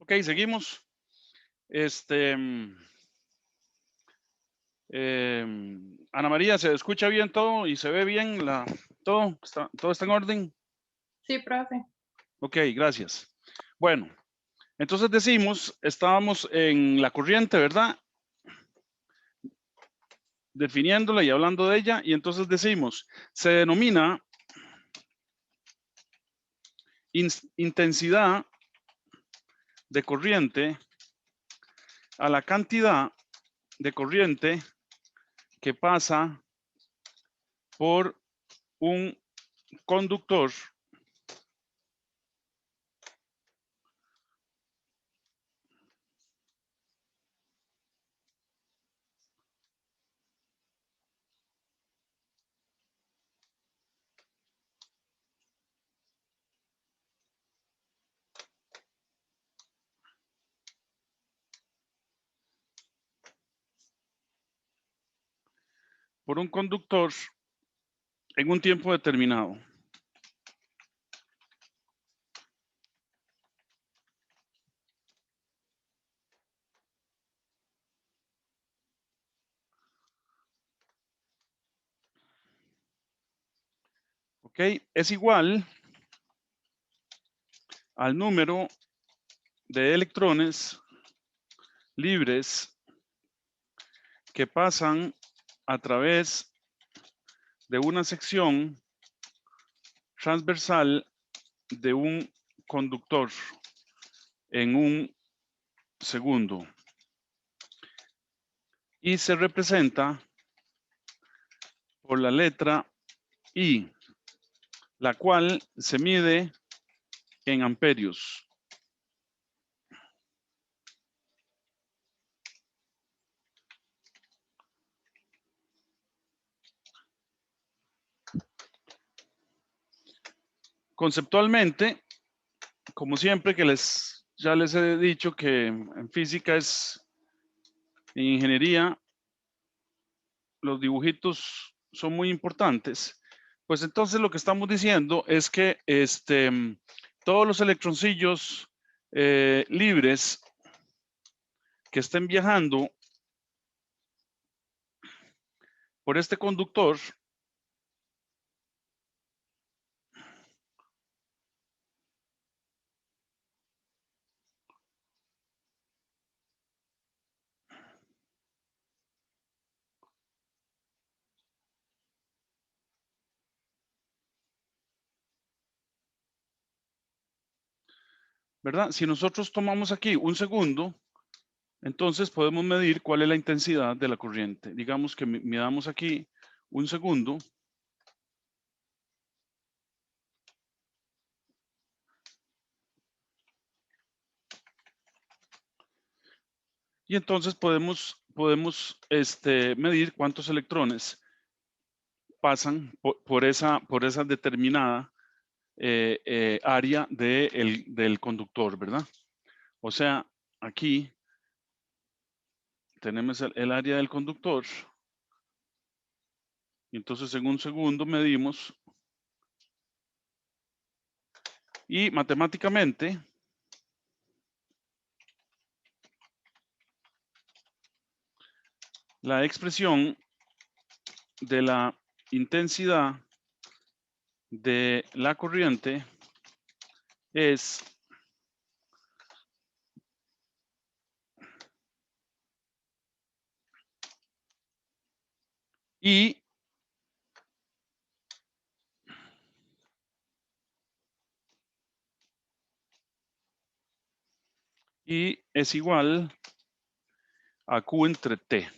Ok, seguimos. Este, Ana María, ¿se escucha bien todo y se ve bien todo está en orden? Sí, profe. Ok, gracias. Bueno, entonces estábamos en la corriente, ¿verdad? Definiéndola y hablando de ella, y entonces decimos, se denomina intensidad de corriente a la cantidad de corriente que pasa por un conductor en un tiempo determinado. ¿Ok? Es igual al número de electrones libres que pasan a través de una sección transversal de un conductor en un segundo. Y se representa por la letra I, la cual se mide en amperios. Conceptualmente, como siempre ya les he dicho que en física en ingeniería, los dibujitos son muy importantes. Pues entonces lo que estamos diciendo es que todos los electroncillos libres que estén viajando por este conductor, ¿verdad? Si nosotros tomamos aquí un segundo, entonces podemos medir cuál es la intensidad de la corriente. Digamos que midamos aquí un segundo. Y entonces podemos medir cuántos electrones pasan por esa determinada área del conductor, ¿verdad? O sea, aquí tenemos el área del conductor. Y entonces en un segundo medimos. Y matemáticamente, la expresión de la intensidad de la corriente es I y es igual a Q entre T.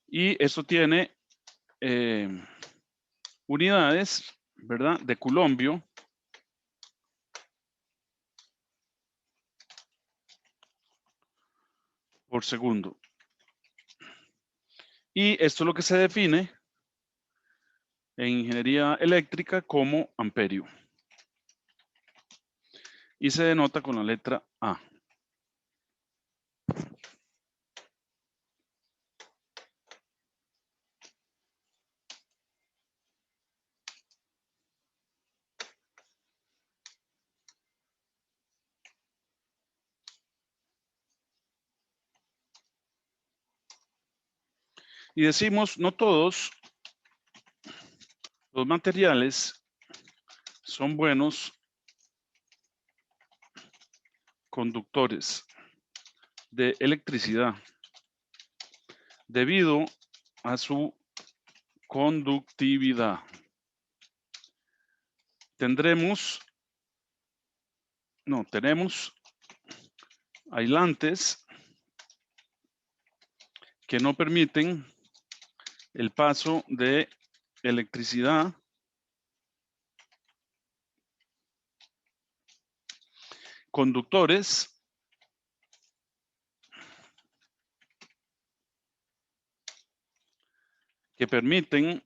Y esto tiene unidades, ¿verdad? De coulombio por segundo. Y esto es lo que se define en ingeniería eléctrica como amperio. Y se denota con la letra A. Y decimos, no todos los materiales son buenos conductores de electricidad debido a su conductividad. Tenemos aislantes que no permiten el paso de electricidad conductores que permiten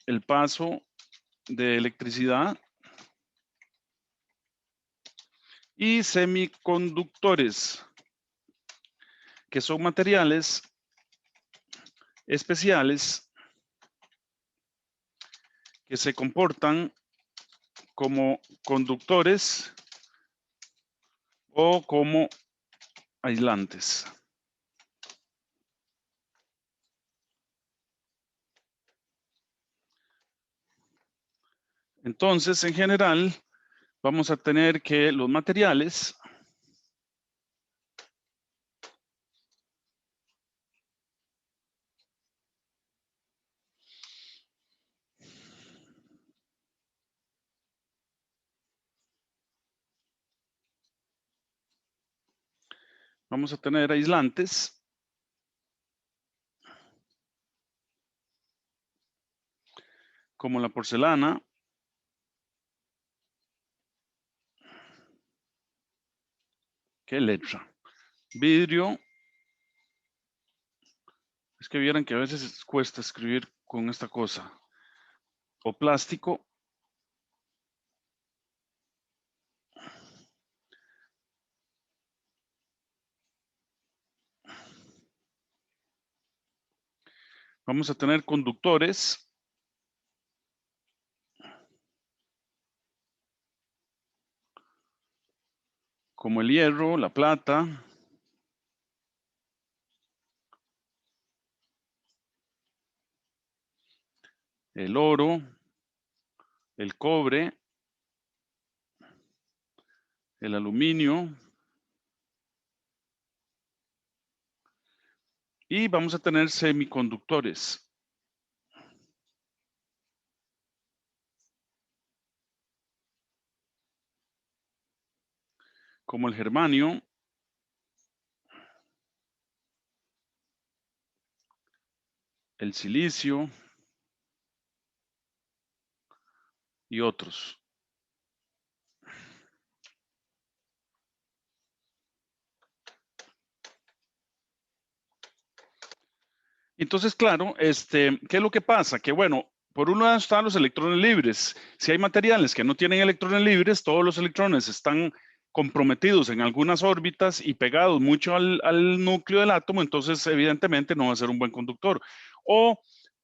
el paso de electricidad y semiconductores, que son materiales especiales que se comportan como conductores o como aislantes. Entonces, en general, vamos a tener que los materiales vamos a tener aislantes como la porcelana, qué letra, vidrio, es que vieran que a veces cuesta escribir con esta cosa, o plástico, vamos a tener conductores como el hierro, la plata, el oro, el cobre, el aluminio, y vamos a tener semiconductores como el germanio, el silicio y otros. Entonces, claro, ¿qué es lo que pasa? Que bueno, por un lado están los electrones libres. Si hay materiales que no tienen electrones libres, todos los electrones están comprometidos en algunas órbitas y pegados mucho al núcleo del átomo, entonces evidentemente no va a ser un buen conductor. O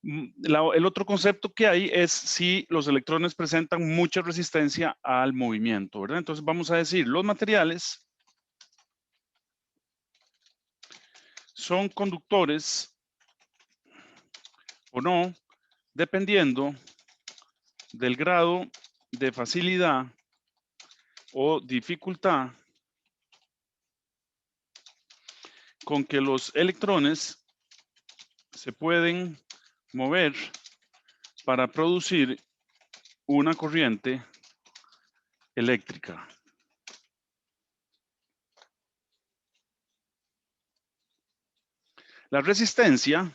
el otro concepto que hay es si los electrones presentan mucha resistencia al movimiento, ¿verdad? Entonces vamos a decir, los materiales son conductores o no, dependiendo del grado de facilidad o dificultad con que los electrones se pueden mover para producir una corriente eléctrica. La resistencia,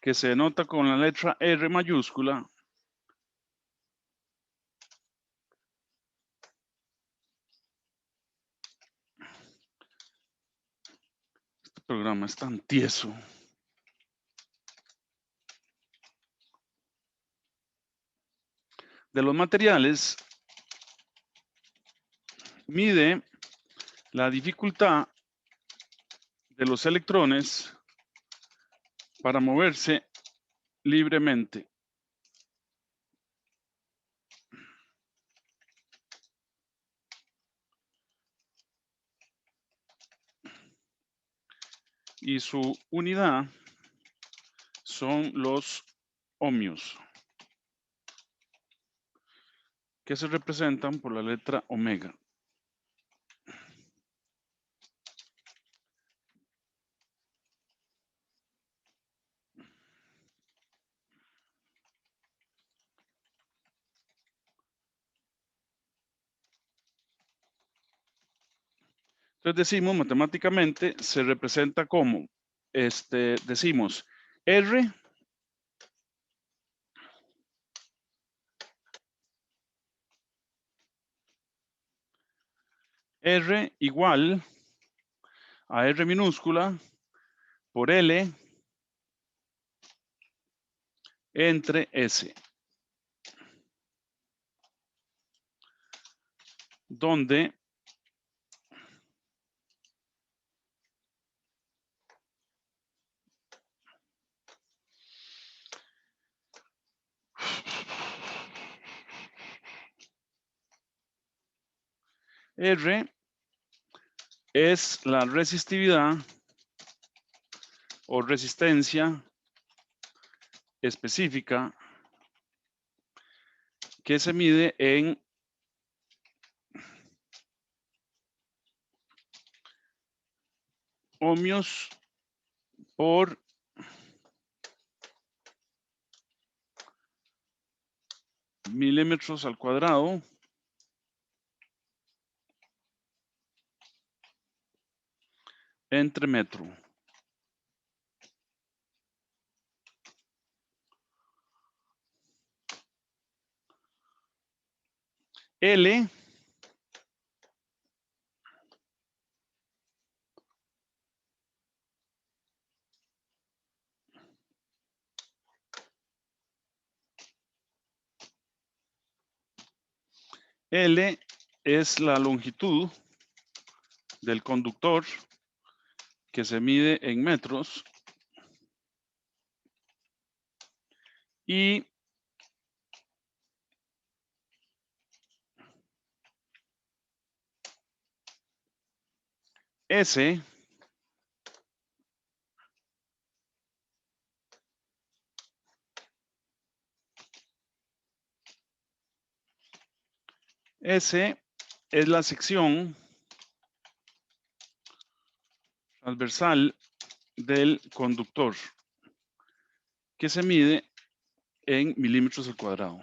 que se denota con la letra R mayúscula, este programa es tan tieso. De los materiales, mide la dificultad de los electrones para moverse libremente. y su unidad son los ohmios, que se representan por la letra omega. Entonces decimos matemáticamente se representa como, decimos R igual a R minúscula por L entre S, donde R es la resistividad o resistencia específica que se mide en ohmios por milímetros al cuadrado entre metro. L L es la longitud del conductor que se mide en metros y S es la sección transversal del conductor que se mide en milímetros al cuadrado.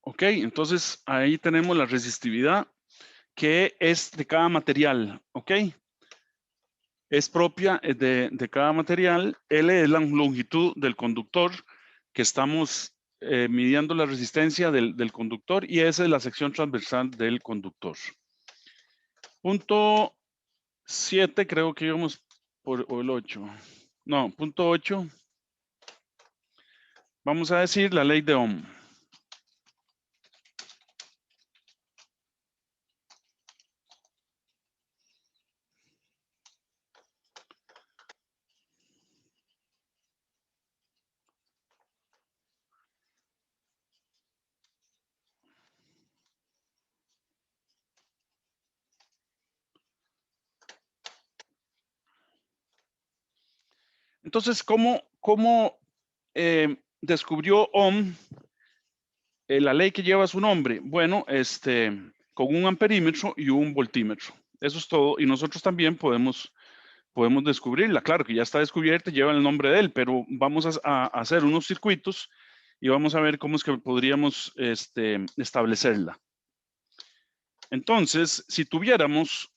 Ok, entonces ahí tenemos la resistividad que es de cada material, ok. Es propia de cada material. L es la longitud del conductor que estamos midiendo la resistencia del conductor y S es la sección transversal del conductor. Punto 7, creo que íbamos por el 8. No, punto 8. Vamos a decir la ley de Ohm. Entonces, ¿cómo descubrió Ohm la ley que lleva su nombre? Bueno, con un amperímetro y un voltímetro. Eso es todo. Y nosotros también podemos descubrirla. Claro que ya está descubierta, lleva el nombre de él, pero vamos a hacer unos circuitos y vamos a ver cómo es que podríamos establecerla. Entonces, si tuviéramos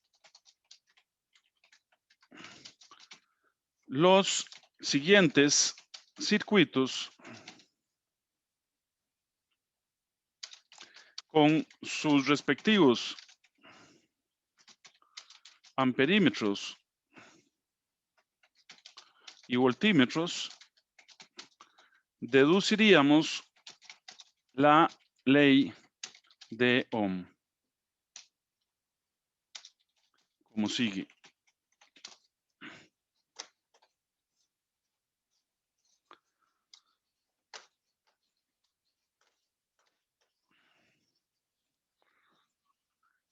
los siguientes circuitos con sus respectivos amperímetros y voltímetros, deduciríamos la ley de Ohm. como sigue.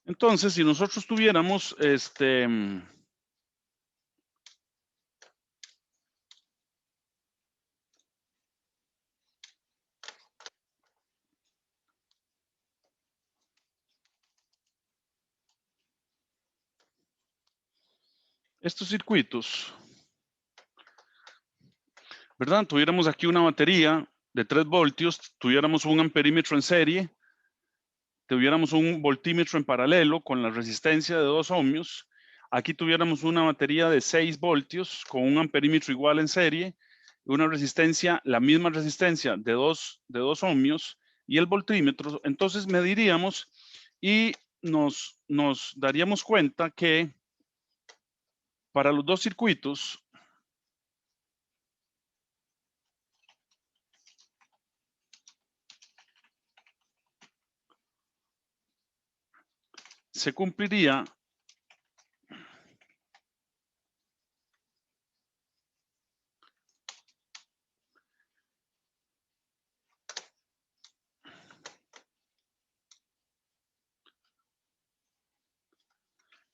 Entonces, si nosotros tuviéramos estos circuitos, ¿verdad? Tuviéramos aquí una batería de 3 voltios, tuviéramos un amperímetro en serie, tuviéramos un voltímetro en paralelo con la resistencia de 2 ohmios, aquí tuviéramos una batería de 6 voltios con un amperímetro igual en serie, una resistencia, la misma resistencia de 2 ohmios y el voltímetro, entonces mediríamos y nos daríamos cuenta que para los dos circuitos se cumpliría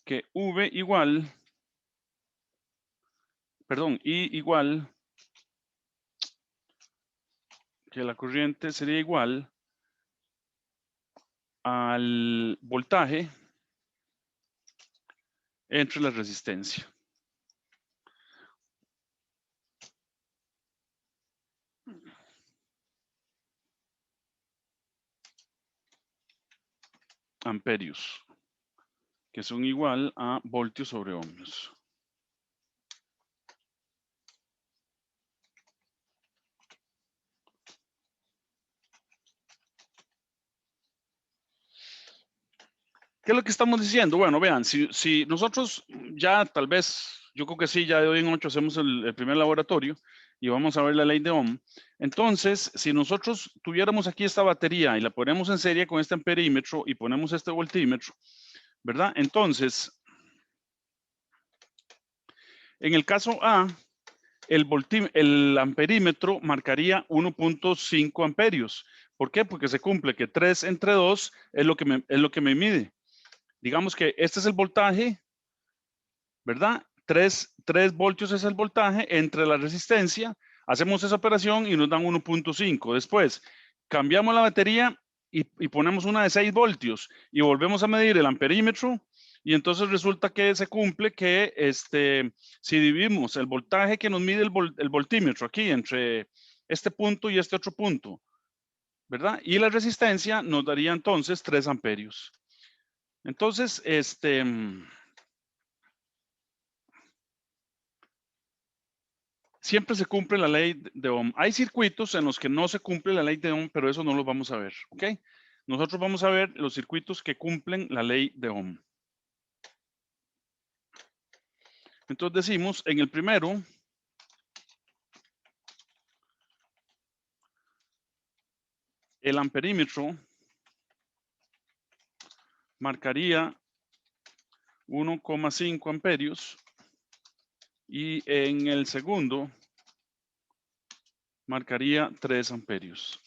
que V igual, perdón, I igual, que la corriente sería igual al voltaje entre la resistencia. Amperios, que son igual a voltios sobre ohmios. ¿Qué es lo que estamos diciendo? Bueno, vean, si nosotros ya tal vez, yo creo que sí, ya de hoy en 8 hacemos el primer laboratorio y vamos a ver la ley de Ohm. Entonces, si nosotros tuviéramos aquí esta batería y la ponemos en serie con este amperímetro y ponemos este voltímetro, ¿verdad? Entonces, en el caso A, el amperímetro marcaría 1.5 amperios. ¿Por qué? Porque se cumple que 3 entre 2 es lo que me mide. Digamos que este es el voltaje, ¿verdad? 3 voltios es el voltaje entre la resistencia. Hacemos esa operación y nos dan 1.5. Después, cambiamos la batería y ponemos una de 6 voltios y volvemos a medir el amperímetro. Y entonces resulta que se cumple que si dividimos el voltaje que nos mide el voltímetro aquí entre este punto y este otro punto, ¿verdad? Y la resistencia nos daría entonces 3 amperios. Entonces, siempre se cumple la ley de Ohm. Hay circuitos en los que no se cumple la ley de Ohm, pero eso no lo vamos a ver, ¿ok? Nosotros vamos a ver los circuitos que cumplen la ley de Ohm. Entonces decimos, en el primero, el amperímetro marcaría 1,5 amperios y en el segundo marcaría 3 amperios.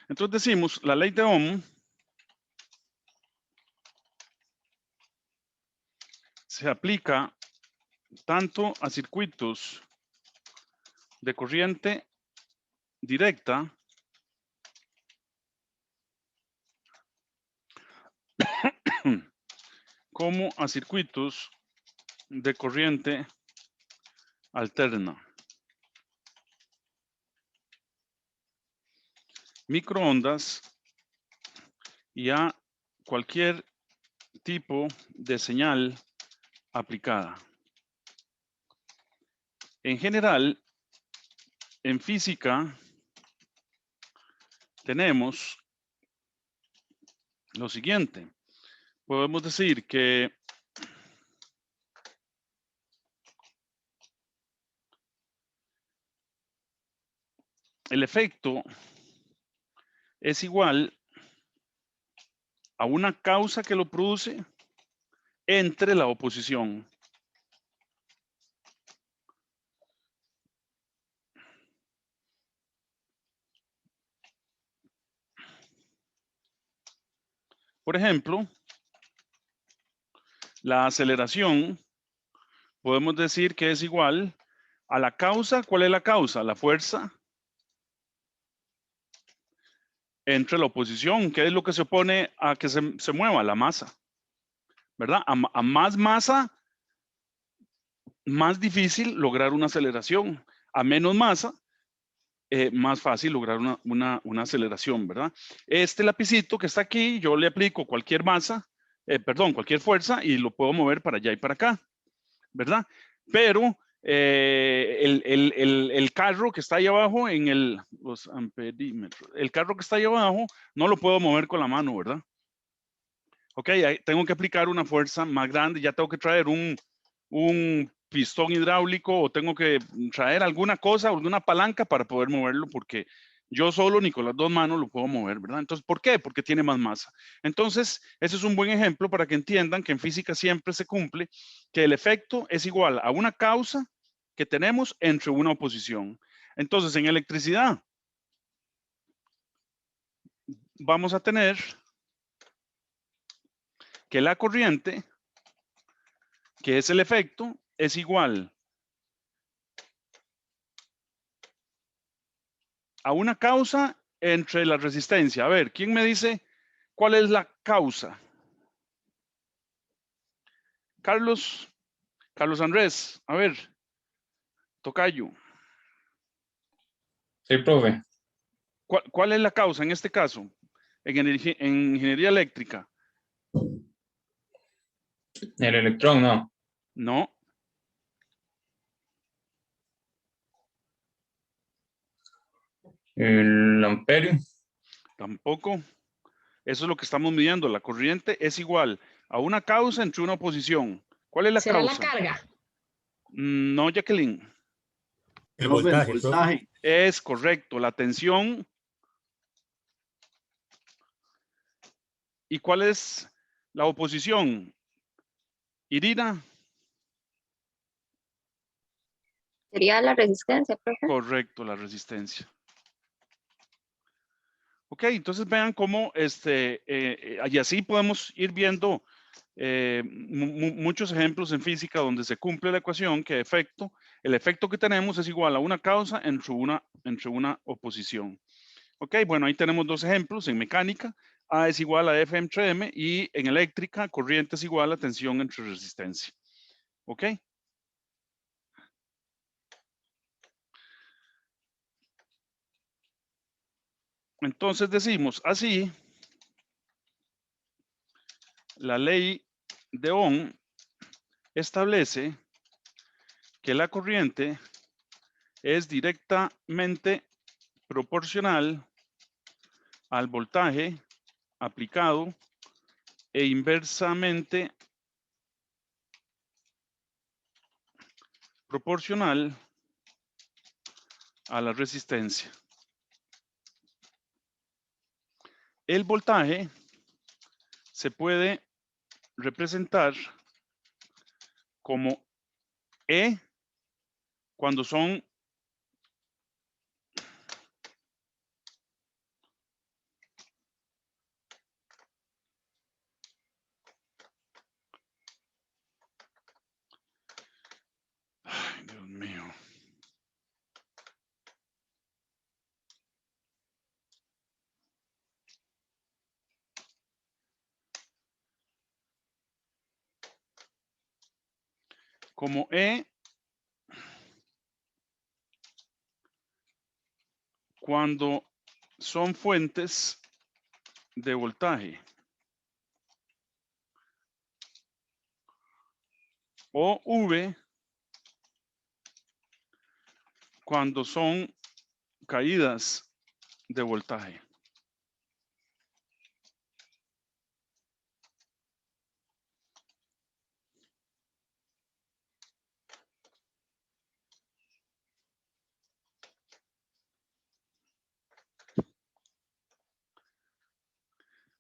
Entonces decimos, la ley de Ohm se aplica tanto a circuitos de corriente directa como a circuitos de corriente alterna. Microondas y a cualquier tipo de señal aplicada. En general, en física, tenemos lo siguiente. Podemos decir que el efecto es igual a una causa que lo produce entre la oposición. Por ejemplo, la aceleración, podemos decir que es igual a la causa. ¿Cuál es la causa? La fuerza entre la oposición. ¿Qué es lo que se opone a que se mueva? La masa, ¿verdad? A más masa, más difícil lograr una aceleración. A menos masa, más fácil lograr una aceleración, ¿verdad? Este lapicito que está aquí, yo le aplico cualquier masa, cualquier fuerza y lo puedo mover para allá y para acá, ¿verdad? Pero el carro que está ahí abajo en los amperímetros, el carro que está ahí abajo no lo puedo mover con la mano, ¿verdad? Ok, ahí tengo que aplicar una fuerza más grande, ya tengo que traer un pistón hidráulico o tengo que traer alguna cosa, alguna palanca para poder moverlo porque yo solo ni con las dos manos lo puedo mover, ¿verdad? Entonces, ¿por qué? Porque tiene más masa. Entonces, ese es un buen ejemplo para que entiendan que en física siempre se cumple que el efecto es igual a una causa que tenemos entre una oposición. Entonces, en electricidad vamos a tener que la corriente, que es el efecto, es igual a una causa entre la resistencia. A ver, ¿quién me dice cuál es la causa? Carlos Andrés, a ver, tocayo. Sí, profe. ¿Cuál es la causa en este caso? En ingeniería eléctrica. El electrón, no. No, El amperio. tampoco. Eso es lo que estamos midiendo. La corriente es igual a una causa entre una oposición. ¿Cuál es la ¿Será la causa? carga? No, Jacqueline. El voltaje, profe. Es correcto. La tensión. ¿Y cuál es la oposición? Irina. Sería la resistencia, profe. Correcto, la resistencia. Ok, entonces vean cómo y así podemos ir viendo muchos ejemplos en física donde se cumple la ecuación que el efecto que tenemos es igual a una causa entre una oposición. Ok, bueno, ahí tenemos dos ejemplos. En mecánica, A es igual a F entre M y en eléctrica, corriente es igual a tensión entre resistencia. Ok. Entonces decimos así, la ley de Ohm establece que la corriente es directamente proporcional al voltaje aplicado e inversamente proporcional a la resistencia. El voltaje se puede representar como E cuando son Dios mío. Como E cuando son fuentes de voltaje. O V cuando son caídas de voltaje.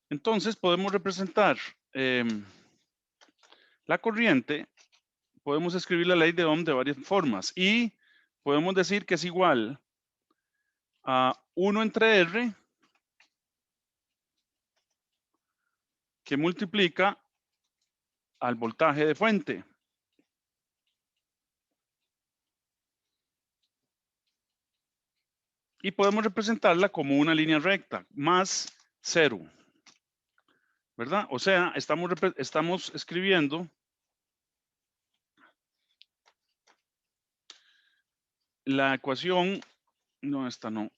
Entonces podemos representar la corriente, podemos escribir la ley de Ohm de varias formas y podemos decir que es igual a 1 entre R que multiplica al voltaje de fuente. Y podemos representarla como una línea recta, más 0. ¿Verdad? O sea, estamos escribiendo la ecuación, no, esta no.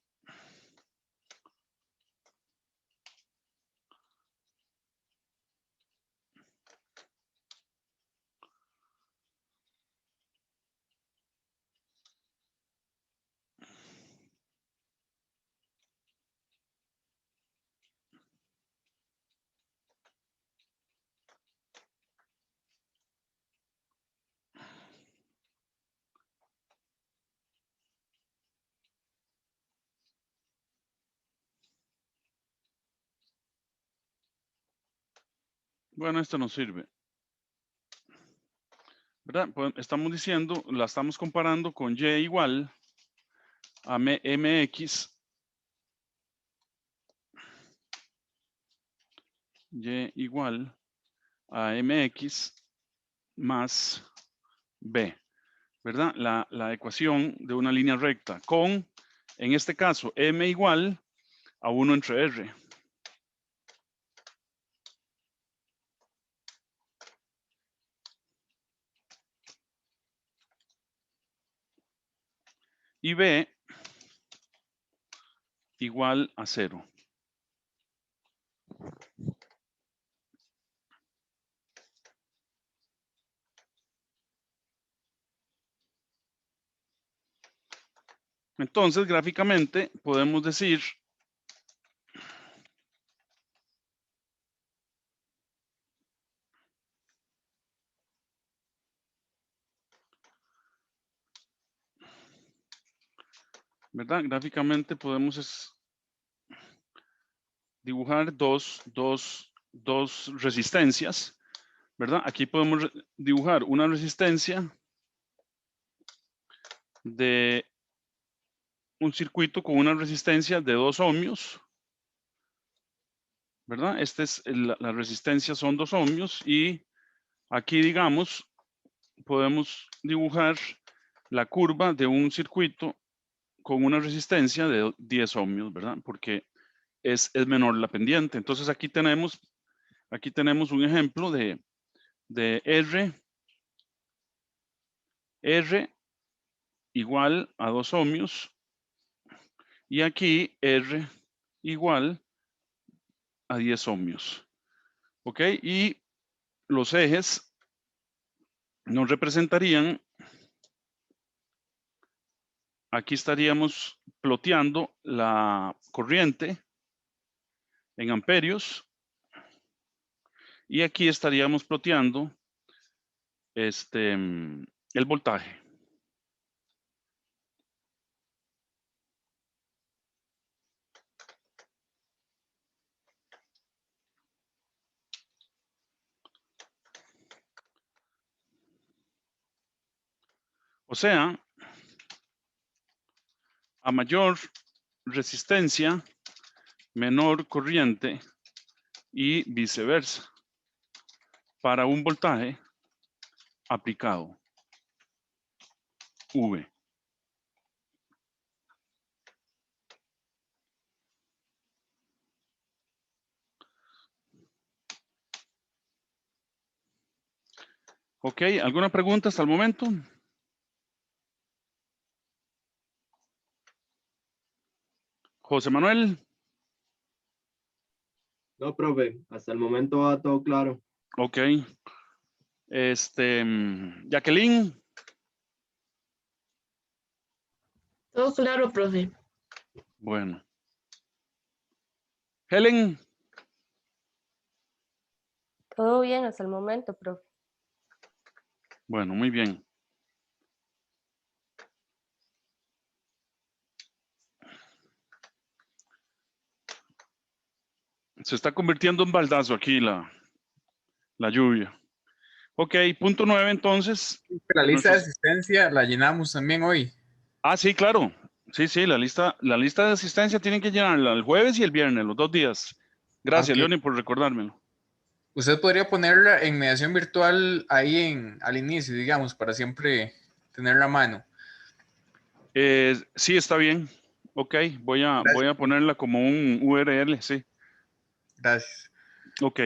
Bueno, esto no sirve. ¿Verdad? Pues estamos diciendo, la estamos comparando con Y igual a MX. Y igual a MX más B. ¿Verdad? La ecuación de una línea recta con, en este caso, M igual a 1 entre R. Y B igual a 0. Entonces, gráficamente, podemos decir ¿verdad? Gráficamente podemos dibujar dos resistencias, ¿verdad? Aquí podemos dibujar una resistencia de un circuito con una resistencia de 2 ohmios, ¿verdad? La resistencia son 2 ohmios y aquí, digamos, podemos dibujar la curva de un circuito con una resistencia de 10 ohmios, ¿verdad? Porque es menor la pendiente. Entonces aquí tenemos un ejemplo de R igual a 2 ohmios y aquí R igual a 10 ohmios. ¿Ok? Y los ejes nos representarían, aquí estaríamos ploteando la corriente en amperios y aquí estaríamos ploteando el voltaje. O sea, a mayor resistencia, menor corriente y viceversa para un voltaje aplicado V. Ok, ¿alguna pregunta hasta el momento? José Manuel. No, profe, hasta el momento va todo claro. Ok. Jacqueline. Todo claro, profe. Bueno. Helen. Todo bien hasta el momento, profe. Bueno, muy bien. Se está convirtiendo en baldazo aquí la lluvia. Ok, punto 9 entonces. La lista de Nuestros- asistencia la llenamos también hoy. Ah, sí, claro. Sí, la lista de asistencia tienen que llenarla el jueves y el viernes, los 2 días. Gracias, Ok. Leoni, por recordármelo. Usted podría ponerla en mediación virtual ahí al inicio, digamos, para siempre tenerla a mano. Sí, está bien. Ok, voy a Gracias. ponerla como un URL, sí. Gracias. Ok.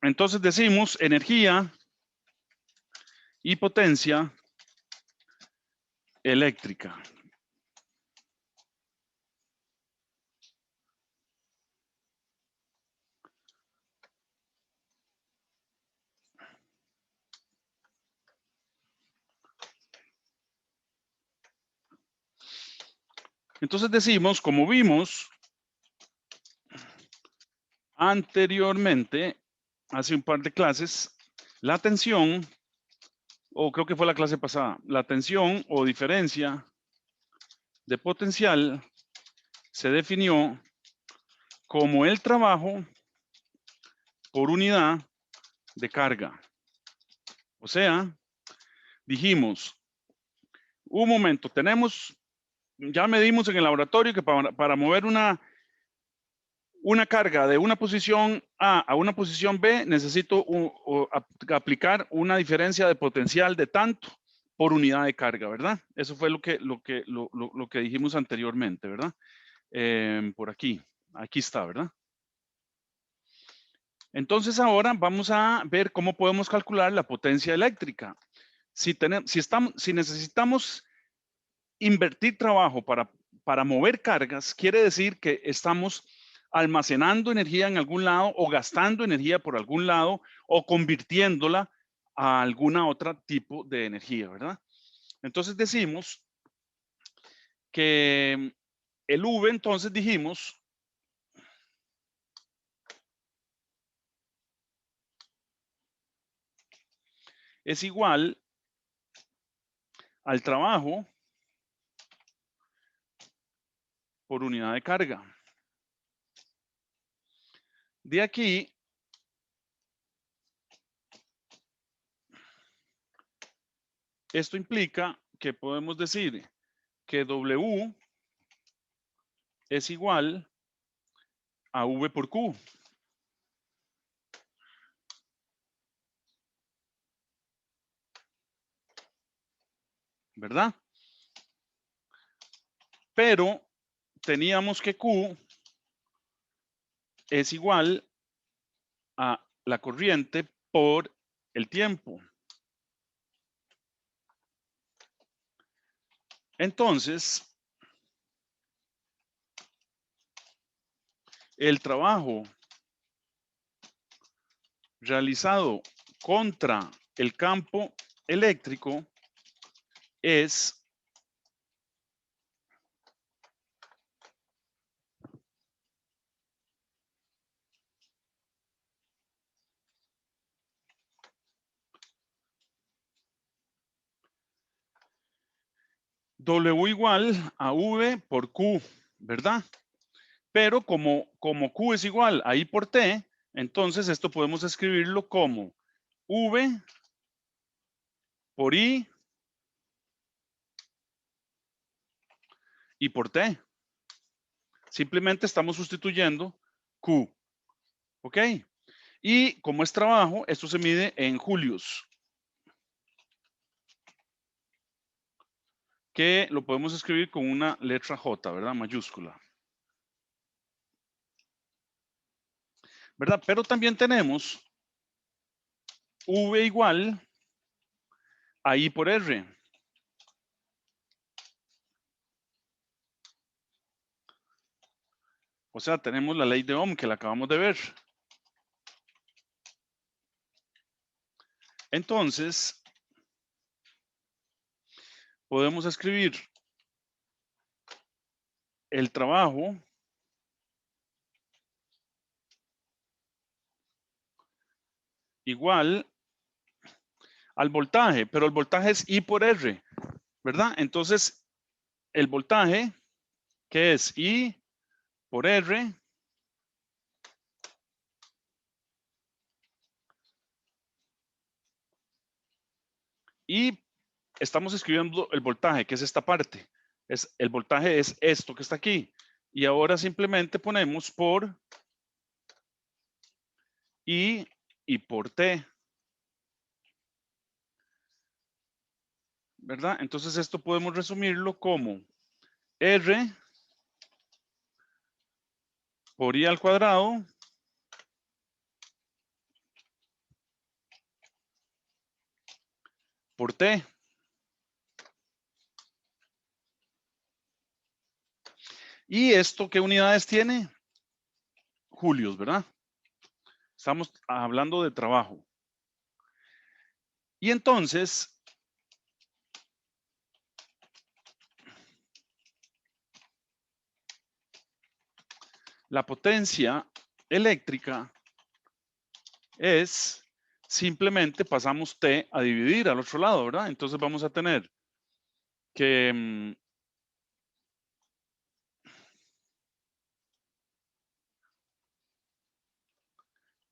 Entonces decimos energía y potencia eléctrica. Entonces decimos, como vimos anteriormente, hace un par de clases, la tensión, o creo que fue la clase pasada, la tensión o diferencia de potencial se definió como el trabajo por unidad de carga. O sea, dijimos, un momento, ya medimos en el laboratorio que para mover una carga de una posición A a una posición B, necesito aplicar una diferencia de potencial de tanto por unidad de carga, ¿verdad? Eso fue lo que dijimos anteriormente, ¿verdad? Por aquí está, ¿verdad? Entonces ahora vamos a ver cómo podemos calcular la potencia eléctrica. Si necesitamos invertir trabajo para mover cargas, quiere decir que estamos almacenando energía en algún lado o gastando energía por algún lado o convirtiéndola a alguna otra tipo de energía, ¿verdad? Entonces decimos que el V, entonces dijimos, es igual al trabajo por unidad de carga. De aquí, esto implica que podemos decir que W es igual a V por Q. ¿Verdad? Pero teníamos que Q es igual a la corriente por el tiempo. Entonces, el trabajo realizado contra el campo eléctrico es W igual a V por Q, ¿verdad? Pero como Q es igual a I por T, entonces esto podemos escribirlo como V por I y por T. Simplemente estamos sustituyendo Q. ¿Ok? Y como es trabajo, esto se mide en julios. Que lo podemos escribir con una letra J, ¿verdad? Mayúscula. ¿Verdad? Pero también tenemos V igual a I por R. O sea, tenemos la ley de Ohm que la acabamos de ver. Entonces, podemos escribir el trabajo igual al voltaje, pero el voltaje es I por R, ¿verdad? Entonces, el voltaje, que es I por R, Y estamos escribiendo el voltaje, que es esta parte. El voltaje es esto que está aquí. Y ahora simplemente ponemos por I y por T. ¿Verdad? Entonces esto podemos resumirlo como R por I al cuadrado por T. ¿Y esto qué unidades tiene? Julios, ¿verdad? Estamos hablando de trabajo. Y entonces, la potencia eléctrica es simplemente pasamos T a dividir al otro lado, ¿verdad? Entonces vamos a tener que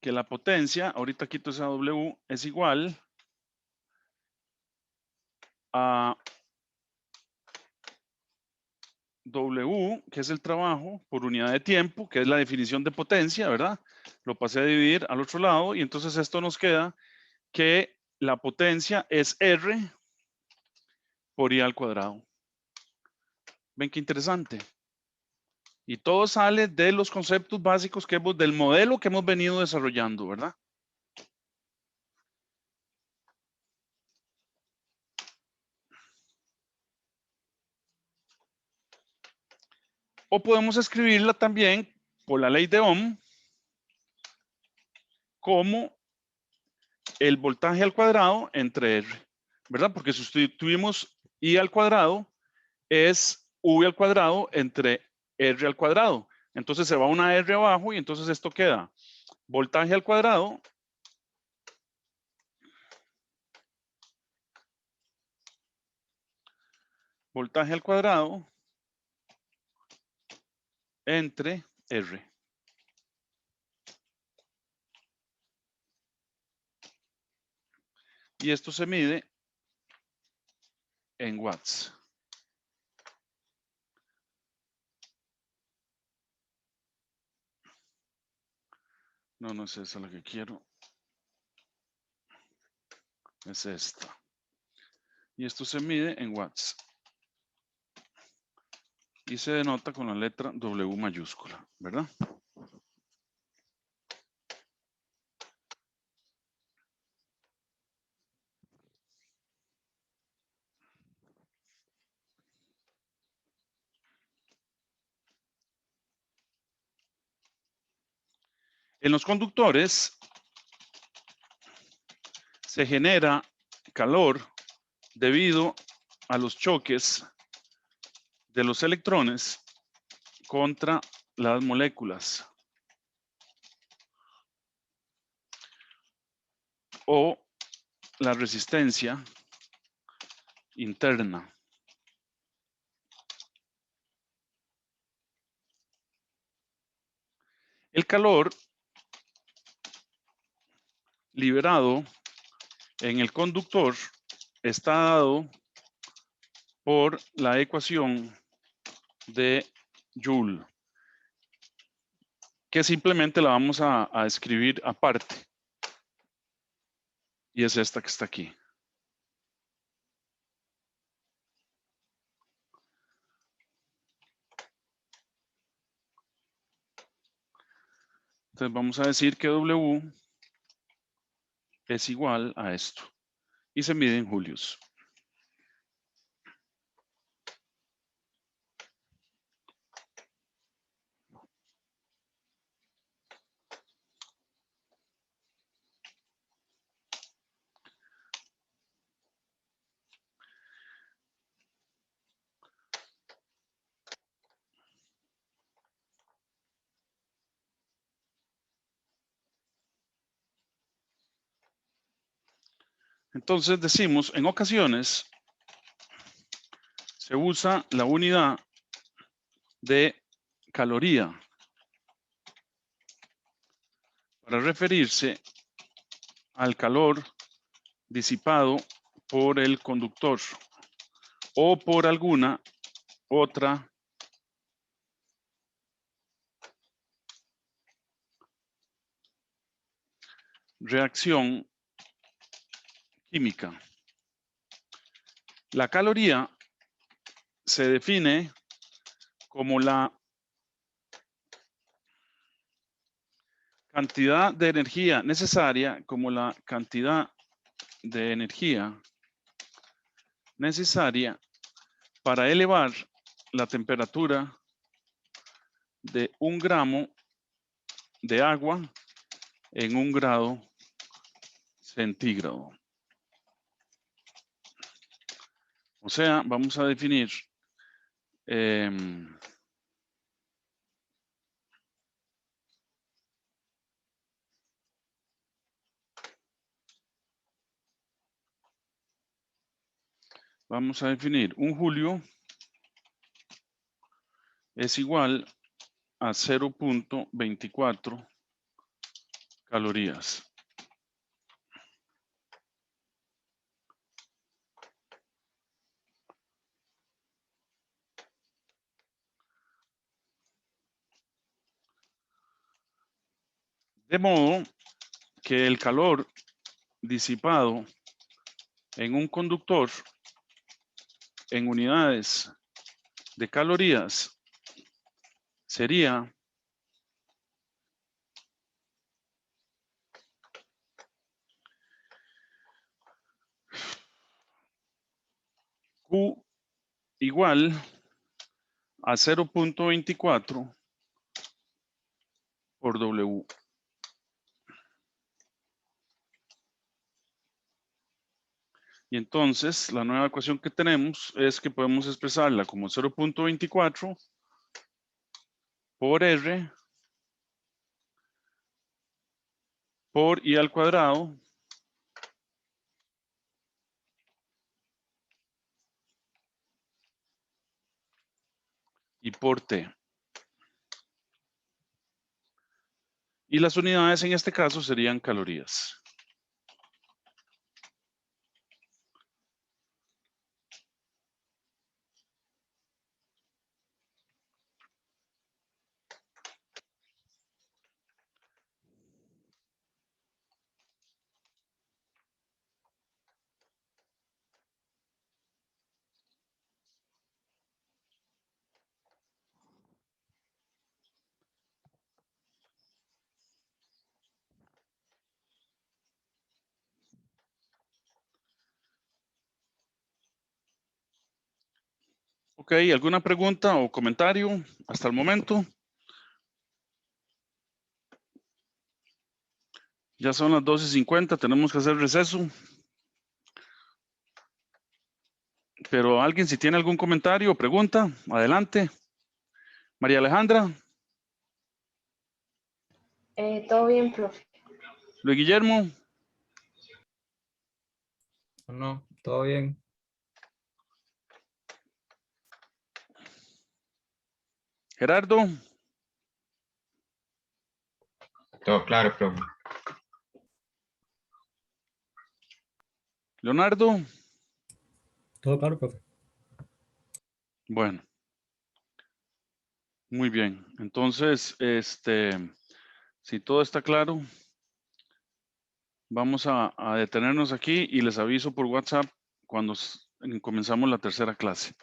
la potencia, ahorita quito esa W, es igual a W, que es el trabajo, por unidad de tiempo, que es la definición de potencia, ¿verdad? Lo pasé a dividir al otro lado y entonces esto nos queda que la potencia es R por I al cuadrado. ¿Ven qué interesante? Y todo sale de los conceptos básicos que del modelo que hemos venido desarrollando, ¿verdad? O podemos escribirla también por la ley de Ohm como el voltaje al cuadrado entre R, ¿verdad? Porque sustituimos I al cuadrado es V al cuadrado entre R al cuadrado. Entonces se va una R abajo y entonces esto queda voltaje al cuadrado entre R. Y esto se mide en watts. No, no es esa la que quiero. Es esta. Y esto se mide en watts. Y se denota con la letra W mayúscula, ¿verdad? En los conductores se genera calor debido a los choques de los electrones contra las moléculas o la resistencia interna. El calor liberado en el conductor está dado por la ecuación de Joule, que simplemente la vamos a escribir aparte. Y es esta que está aquí. Entonces vamos a decir que W es igual a esto. Y se mide en julios. Entonces decimos, en ocasiones se usa la unidad de caloría para referirse al calor disipado por el conductor o por alguna otra reacción química. La caloría se define como la cantidad de energía necesaria, para elevar la temperatura de 1 gramo de agua en 1 grado centígrado. O sea, vamos a definir un julio es igual a 0.24 calorías. De modo que el calor disipado en un conductor en unidades de calorías sería Q igual a 0.24 por W. Y entonces la nueva ecuación que tenemos es que podemos expresarla como 0.24 por R por I al cuadrado y por T. Y las unidades en este caso serían calorías. Ok, ¿alguna pregunta o comentario hasta el momento? Ya son las 12:50, tenemos que hacer receso. Pero alguien, si tiene algún comentario o pregunta, adelante. María Alejandra. Todo bien, profe. Luis Guillermo. No, todo bien. Gerardo. Todo claro, profe. Leonardo. Todo claro, profe. Bueno. Muy bien. Entonces, si todo está claro, vamos a detenernos aquí y les aviso por WhatsApp cuando comenzamos la tercera clase.